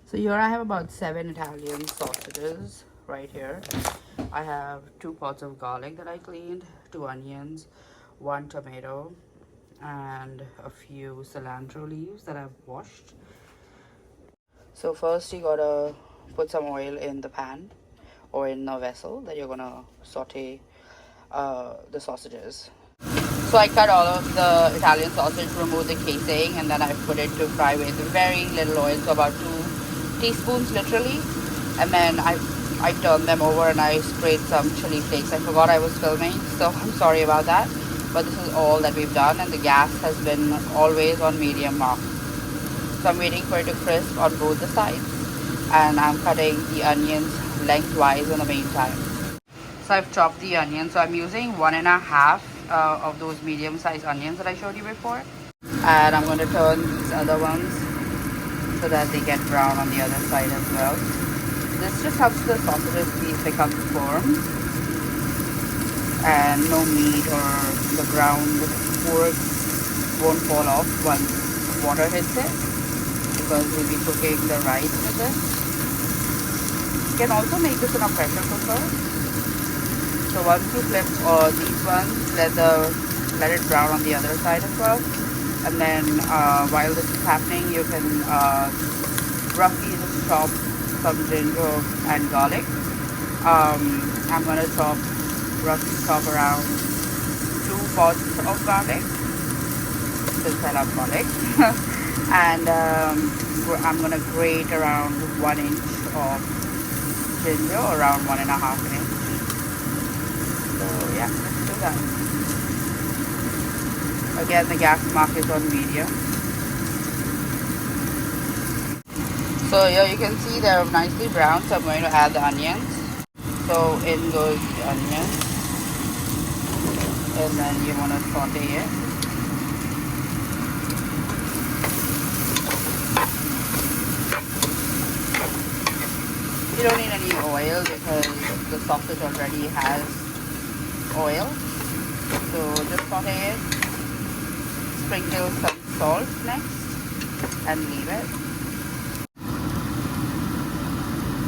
So here I have about 7 Italian sausages right here. I have 2 pots of garlic that I cleaned, 2 onions, 1 tomato, and a few cilantro leaves that I've washed. So first you gotta put some oil in the pan or in a vessel that you're gonna saute the sausages. So I cut all of the Italian sausage, remove the casing, and then I put it to fry with very little oil, so about 2 teaspoons literally. And then I turned them over and I sprayed some chili flakes. I forgot I was filming, so I'm sorry about that. But this is all that we've done, and the gas has been always on medium mark. So I'm waiting for it to crisp on both the sides, and I'm cutting the onions lengthwise in the meantime. So I've chopped the onions. So I'm using 1.5 of those medium-sized onions that I showed you before. And I'm going to turn these other ones so that they get brown on the other side as well. This just helps the sausages become firm, and no meat or the ground pork won't fall off once water hits it, because we'll be cooking the rice with this. You can also make this in a pressure cooker. So once you flip these ones, let it brown on the other side as well. And then while this is happening, you can roughly just chop some ginger and garlic. I'm going to roughly chop around 2 pods of garlic, since I love garlic. And I'm going to grate around 1 inch of ginger, around 1.5 inch. So yeah, let's do that. Again, the gas mark is on medium. So here you can see they're nicely brown, so I'm going to add the onions. So in goes the onions, and then you want to saute it. You don't need any oil because the sausage already has oil. So just saute it, sprinkle some salt next, and leave it.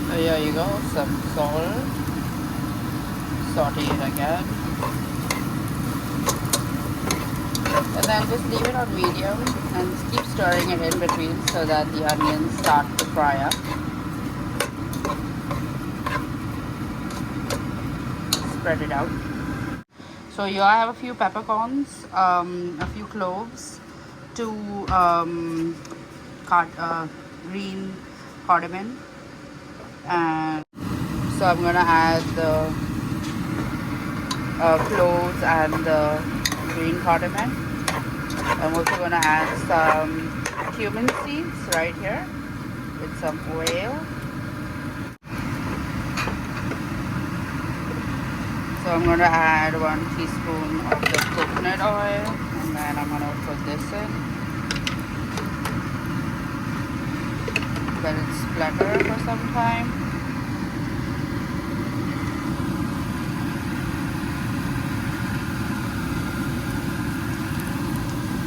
So here you go, some salt, saute it again, and then just leave it on medium and keep stirring it in between so that the onions start to fry up. Spread it out. So here I have a few peppercorns, a few cloves, 2 green cardamom, and so I'm gonna add the cloves and the green cardamom. I'm also gonna add some cumin seeds right here with some oil. So I'm going to add 1 teaspoon of the coconut oil, and then I'm going to put this in. Let it splatter for some time.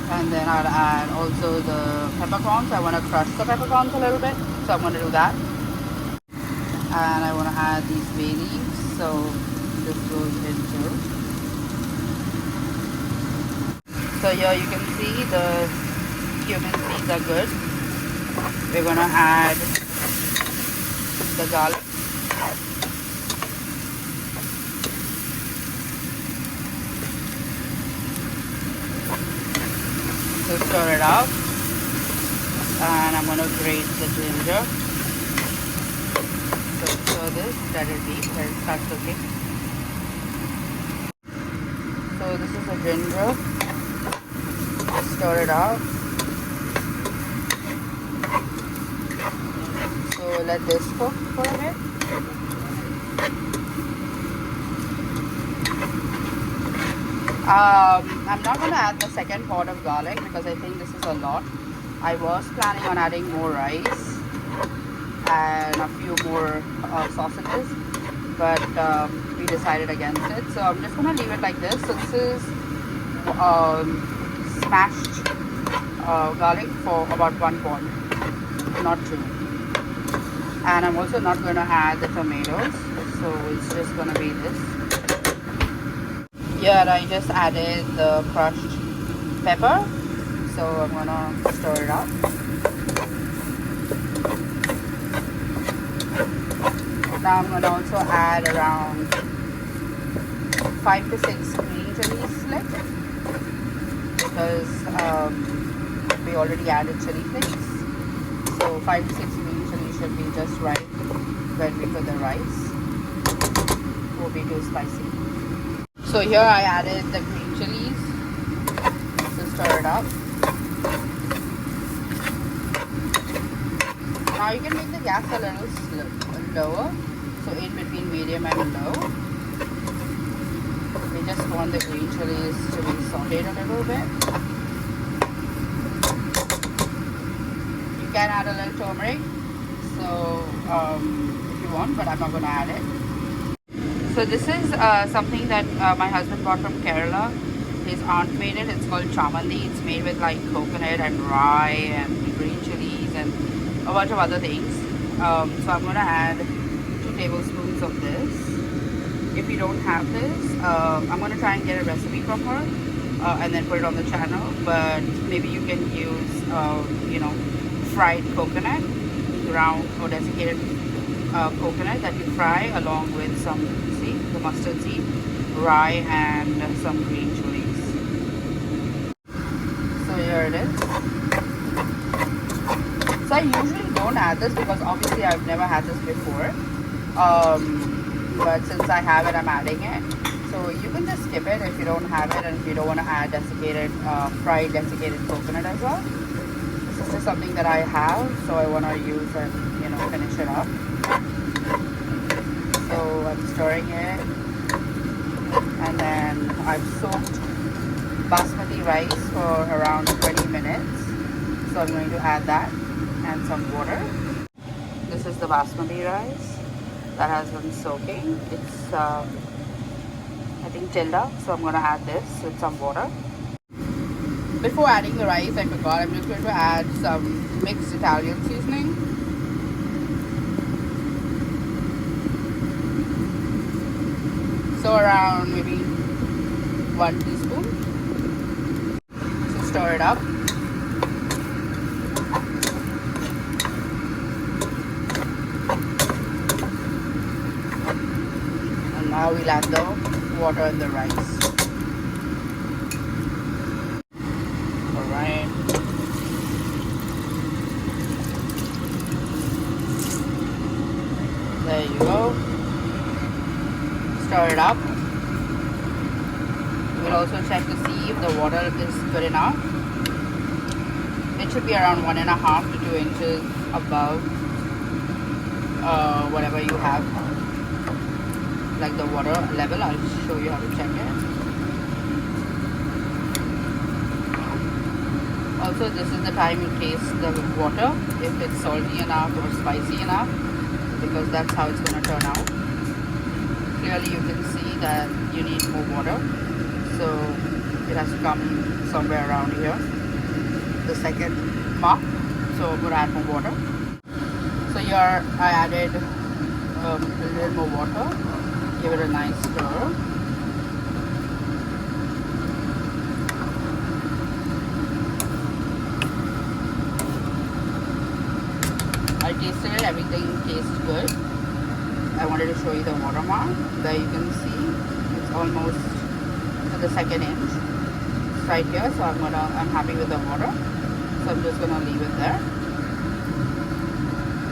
And then I'll add also the peppercorns. I want to crush the peppercorns a little bit, so I'm going to do that. And I want to add these bay leaves. So this goes into. So here you can see the cumin seeds are good. We're gonna add the garlic. So stir it up, and I'm gonna grate the ginger. So stir this, let it be, let it start cooking. So this is the ginger. Just stir it up. So let this cook for a bit. I'm not going to add the second pot of garlic because I think this is a lot. I was planning on adding more rice and a few more sausages, but we decided against it. So I'm just going to leave it like this. So this is smashed garlic for about 1 pot, not 2. And I'm also not going to add the tomatoes, so it's just going to be this. Here I just added the crushed pepper, so I'm going to stir it up. Now I'm going to also add around 5 to 6 green chilies sliced, because we already added chili flakes. So 5 to 6 green chilies should be just right when we put the rice. It won't be too spicy. So here I added the green chilies to stir it up. Now you can make the gas a little lower, so in between medium and low. We just want the green chilies to be sauteed a little bit. You can add a little turmeric, so if you want, but I'm not going to add it. So this is something that my husband bought from Kerala. His aunt made it. It's called chamandi. It's made with like coconut and rye and green chilies and a bunch of other things. So I'm going to add 2 tablespoons of this. If you don't have this, I'm going to try and get a recipe from her and then put it on the channel. But maybe you can use, fried coconut, ground or desiccated coconut that you fry along with some, see, the mustard seed, rye and some green chilies. So here it is. So I usually don't add this because obviously I've never had this before. But since I have it, I'm adding it. So you can just skip it if you don't have it and if you don't want to add desiccated, fried desiccated coconut as well. This is just something that I have, so I want to use and, finish it up. So I'm stirring it. And then I've soaked basmati rice for around 20 minutes. So I'm going to add that and some water. This is the basmati rice that has been soaking. It's I think tilda, so I'm going to add this with some water. Before adding the rice, I forgot, I'm just going to add some mixed Italian seasoning. So around maybe 1 teaspoon. So stir it up. Now we'll add the water and the rice. Alright. There you go. Stir it up. We'll also check to see if the water is good enough. It should be around 1.5 to 2 inches above whatever you have, like the water level. I'll show you how to check it. Also, this is the time you taste the water, if it's salty enough or spicy enough, because that's how it's going to turn out. Clearly you can see that you need more water, so it has to come somewhere around here, the second mark. So I'm going to add more water. So here I added a little more water. Give it a nice stir. I tasted it, everything tastes good. I wanted to show you the watermark. There you can see it's almost to the 2nd inch. It's right here, so I'm happy with the water. So I'm just gonna leave it there.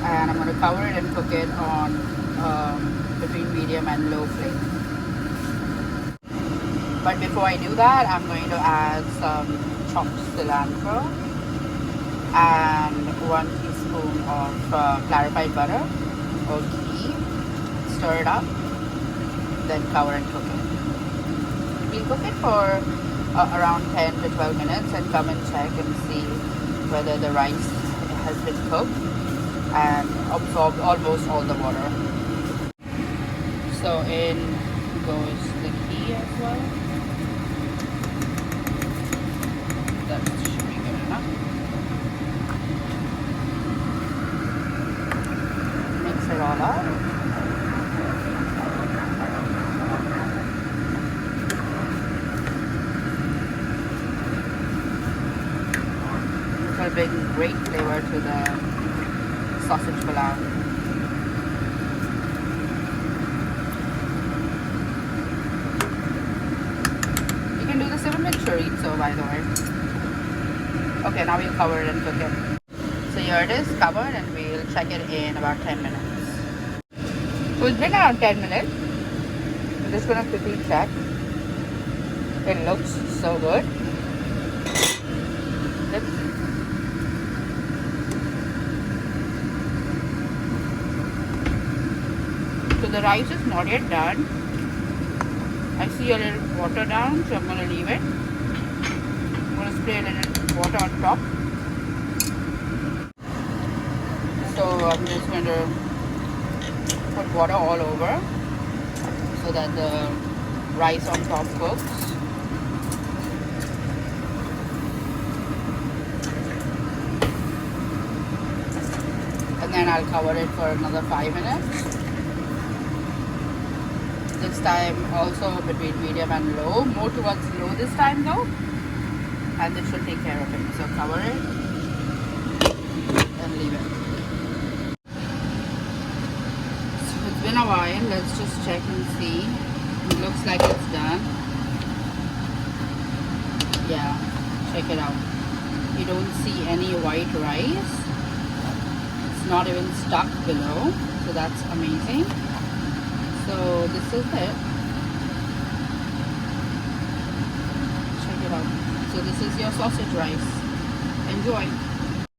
And I'm gonna cover it and cook it on between medium and low flame. But before I do that, I'm going to add some chopped cilantro and 1 teaspoon of clarified butter or ghee. Stir it up, then cover and cook it. We'll cook it for around 10 to 12 minutes and come and check and see whether the rice has been cooked and absorbed almost all the water. So in goes the ghee as well. That should be good enough. all up. This will bring great flavor to the sausage pulav. You can do this even with chorizo, by the way. Okay, now we'll cover it and cook it. So here it is, covered, and we'll check it in about 10 minutes. So it's been around 10 minutes. I'm just gonna quickly check. It looks so good. So the rice is not yet done. I see a little water down, so I'm gonna leave it. I'm gonna spray a little water on top. So I'm just going to put water all over so that the rice on top cooks. And then I'll cover it for another 5 minutes. This time also between medium and low, more towards low this time though, and this should take care of it. So cover it and leave it. It's been a while. Let's just check and see. It looks like it's done. Yeah, check it out. You don't see any white rice. It's not even stuck below, so that's amazing. So this is it. Check it out. So this is your sausage rice. Enjoy.